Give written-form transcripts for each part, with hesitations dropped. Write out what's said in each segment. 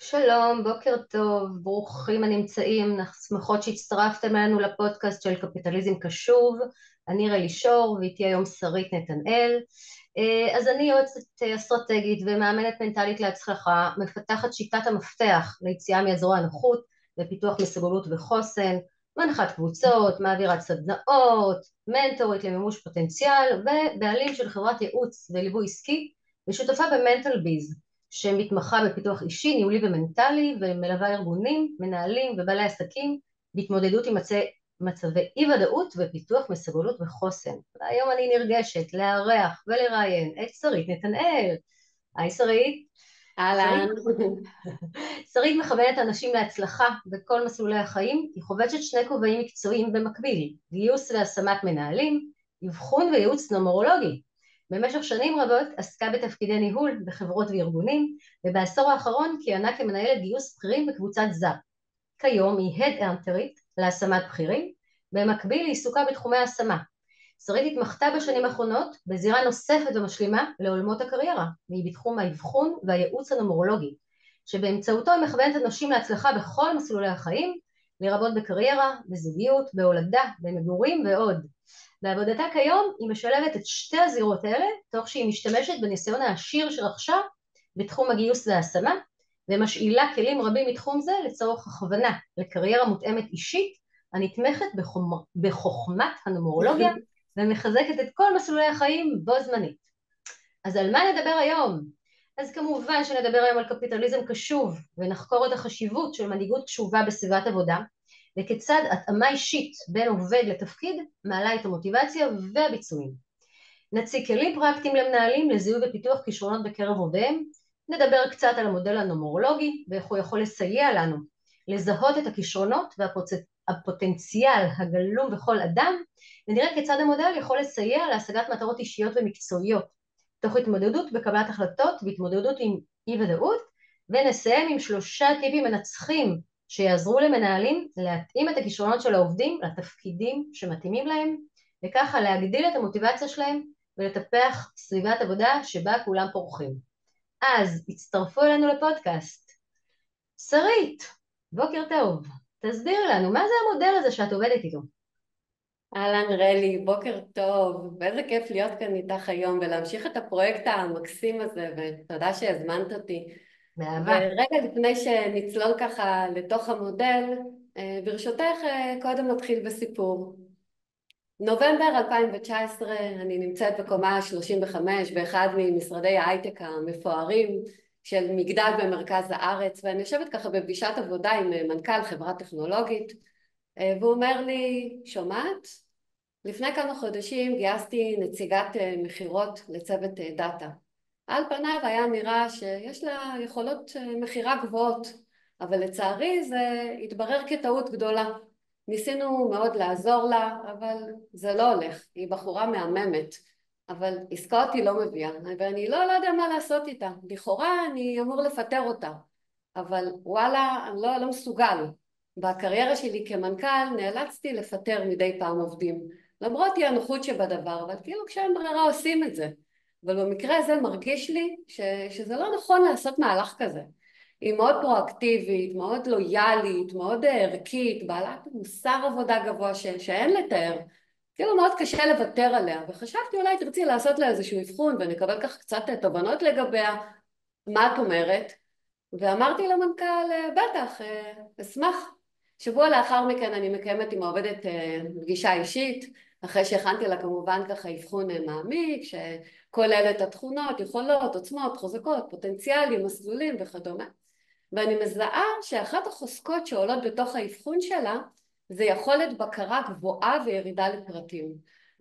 שלום, בוקר טוב, ברוכים הנמצאים, אנחנו שמחות שהצטרפתם אלינו לפודקאסט של קפיטליזם קשוב. אני רלי שור ואיתי היום שרית נתנאל. אז אני יועצת אסטרטגית ומאמנת מנטלית להצלחה, מפתחת שיטת המפתח ליציאה מאזורי הנוחות ופיתוח מסוגלות וחוסן, מנחת קבוצות, מעבירת סדנאות, מנטורית למימוש פוטנציאל ובעלים של חברת ייעוץ וליווי עסקי ושותפה במנטל ביז, שמתמחה בפיתוח אישי, ניהולי ומנטלי, ומלווה ארגונים, מנהלים ובעלי עסקים בהתמודדות עם מצבי אי ודאות ופיתוח מסוגלות וחוסן. והיום אני נרגשת לארח ולראיין את שרית נתנאל. היי שרית. שרית, אהלן. שרית מכוונת אנשים להצלחה בכל מסלולי החיים. היא חובשת שני כובעים מקצועיים במקביל: גיוס והשמת מנהלים, אבחון וייעוץ נומרולוגי. במשך שנים רבות עסקה בתפקידי ניהול בחברות וארגונים, ובעשור האחרון כיהנה כמנהלת גיוס בכירים בקבוצת זאפ. כיום היא הדהנטרית להשמת בכירים, במקביל לעיסוקה בתחומי ההשמה. שרית התמחתה בשנים האחרונות בזירה נוספת ומשלימה לעולמות הקריירה, והיא בתחום האבחון והייעוץ הנומרולוגי, שבאמצעותו היא מכוונת אנשים להצלחה בכל מסלולי החיים, לרבות בקריירה, בזוגיות, בהולדה, במגורים ועוד. בעבודתה כיום היא משלבת את שתי הזירות האלה, תוך שהיא משתמשת בניסיון העשיר שרכשה בתחום הגיוס וההשמה, ומשאילה כלים רבים מתחום זה לצורך הכוונה לקריירה מותאמת אישית, הנתמכת בחוכמת הנומרולוגיה, ומחזקת את כל מסלולי החיים בו זמנית. אז על מה נדבר היום? אז כמובן שנדבר היום על קפיטליזם קשוב, ונחקור את החשיבות של מנהיגות קשובה בסביבת עבודה, וכיצד התאמה אישית בין עובד לתפקיד מעלה את המוטיבציה והביצועים. נציג כלים פרקטיים למנהלים לזיהוי ופיתוח כישרונות בקרב עובדיהם, נדבר קצת על המודל הנומרולוגי ואיך הוא יכול לסייע לנו לזהות את הכישרונות והפוטנציאל הגלום בכל אדם, ונראה כיצד המודל יכול לסייע להשגת מטרות אישיות ומקצועיות, תוך התמודדות בקבלת החלטות והתמודדות עם אי ודאות, ונסיים עם 3 טיפים מנצחים שיעזרו למנהלים להתאים את הכישרונות של העובדים לתפקידים שמתאימים להם, וככה להגדיל את המוטיבציה שלהם ולטפח סביבת עבודה שבה כולם פורחים. אז הצטרפו אלינו לפודקאסט. שרית, בוקר טוב. תסבירי לנו, מה זה המודל הזה שאת עובדת איתו? אהלן רלי, בוקר טוב, ואיזה כיף להיות כאן איתך היום ולהמשיך את הפרויקט המקסים הזה, ותודה שהזמנת אותי. באהבה. ורגע לפני שנצלול ככה לתוך המודל, ברשותך קודם נתחיל בסיפור. נובמבר 2019, אני נמצאת בקומה 35 באחד ממשרדי ההייטק המפוארים של מגדל במרכז הארץ, ואני יושבת ככה בפגישת עבודה עם מנכ"ל חברה טכנולוגית, והוא אומר לי, שומעת? לפני כמה חודשים גייסתי נציגת מחירות לצוות דאטה. על פניו היה נראה שיש לה יכולות מחירה גבוהות, אבל לצערי זה התברר כטעות גדולה. ניסינו מאוד לעזור לה, אבל זה לא הולך. היא בחורה מהממת, אבל עסקאות היא לא מביאה, ואני לא יודע מה לעשות איתה. לכאורה אני אמור לפטר אותה, אבל וואלה, אני לא מסוגל. בקריירה שלי כמנכ"ל נאלצתי לפטר מדי פעם עובדים, למרות היא הנוחות שבדבר, אבל כאילו כשאין ברירה עושים את זה. אבל במקרה הזה מרגיש לי שזה לא נכון לעשות מהלך כזה. היא מאוד פרואקטיבית, מאוד לויאלית, מאוד ערכית, בעלת מוסר עבודה גבוה שאין לתאר. כאילו מאוד קשה לוותר עליה, וחשבתי אולי תרצי לעשות לה איזשהו אבחון ונקבל כך קצת תובנות לגביה. מה את אומרת? ואמרתי למנכ"ל, בטח, אשמח. שבוע לאחר מכן אני מקיימת עם העובדת פגישה אישית, אחרי שהכנתי לה כמובן ככה אבחון מעמיק, שכולל את התכונות, יכולות, עוצמות, חוזקות, פוטנציאלים, מסלולים וכדומה. ואני מזהה שאחת החוזקות שעולות בתוך האבחון שלה, זה יכולת בקרה גבוהה וירידה לפרטים.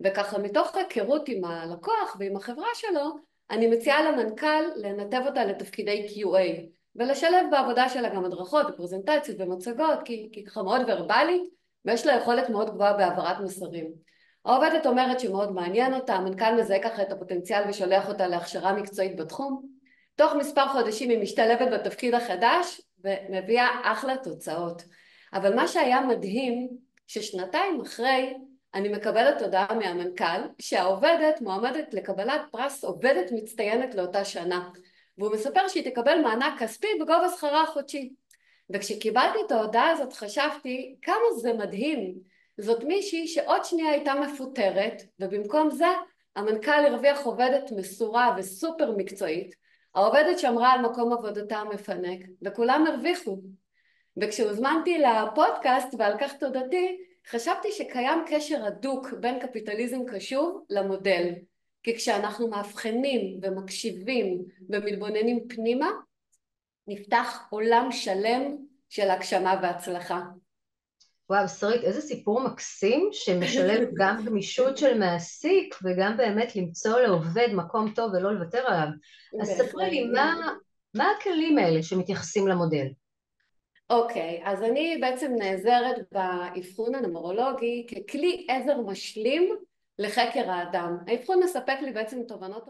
וככה מתוך היכרות עם הלקוח ועם החברה שלו, אני מציעה למנכ"ל לנתב אותה לתפקידי QA, ולשלב בעבודה שלה גם הדרכות ופרזנטציות ומצגות, כי ככה מאוד ורבלית, ויש לה יכולת מאוד גבוהה בהעברת מסרים. העובדת אומרת שמאוד מעניין אותה, המנכ"ל מזהה ככה את הפוטנציאל ושולח אותה להכשרה מקצועית בתחום. תוך מספר חודשים היא משתלבת בתפקיד החדש ומביאה אחלה תוצאות. אבל מה שהיה מדהים, ששנתיים אחרי אני מקבלת הודעה מהמנכ"ל שהעובדת מועמדת לקבלת פרס עובדת מצטיינת לאותה שנה. והוא מספר שהיא תקבל מענק כספי בגובה שכרה החודשי. וכשקיבלתי את ההודעה הזאת חשבתי כמה זה מדהים. זאת מישהי שעוד שנייה הייתה מפוטרת, ובמקום זה המנכ"ל הרוויח עובדת מסורה וסופר מקצועית, העובדת שמרה על מקום עבודתה המפנק, וכולם הרוויחו. וכשהוזמנתי לפודקאסט ועל כך תודתי, חשבתי שקיים קשר הדוק בין קפיטליזם קשוב למודל. כי כשאנחנו מאבחנים ומקשיבים ומתבוננים פנימה, נפתח עולם שלם של הגשמה והצלחה. וואו, שרית, איזה סיפור מקסים שמשלב גם גמישות של מעסיק וגם באמת למצוא לעובד מקום טוב ולא לוותר עליו. אז ספרי בהחלט. לי, מה הכלים האלה שמתייחסים למודל? אוקיי, אז אני בעצם נעזרת באבחון הנומרולוגי ככלי עזר משלים לחקר האדם. האבחון מספק לי בעצם תובנות